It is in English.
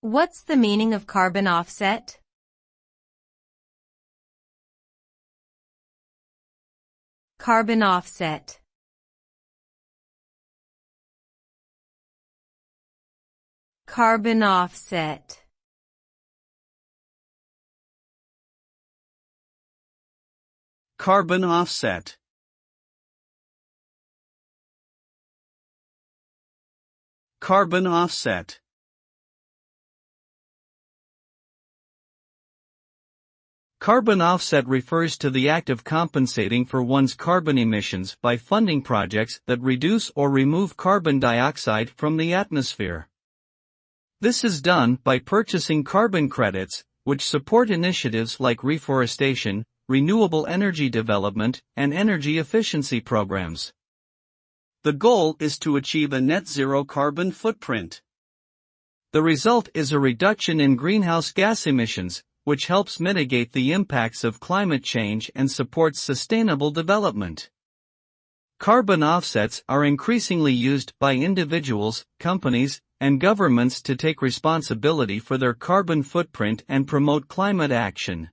What's the meaning of carbon offset? Carbon offset. Carbon offset. Carbon offset. Carbon offset. Carbon offset refers to the act of compensating for one's carbon emissions by funding projects that reduce or remove carbon dioxide from the atmosphere. This is done by purchasing carbon credits, which support initiatives like reforestation, renewable energy development, and energy efficiency programs. The goal is to achieve a net zero carbon footprint. The result is a reduction in greenhouse gas emissions, which helps mitigate the impacts of climate change and supports sustainable development. Carbon offsets are increasingly used by individuals, companies, and governments to take responsibility for their carbon footprint and promote climate action.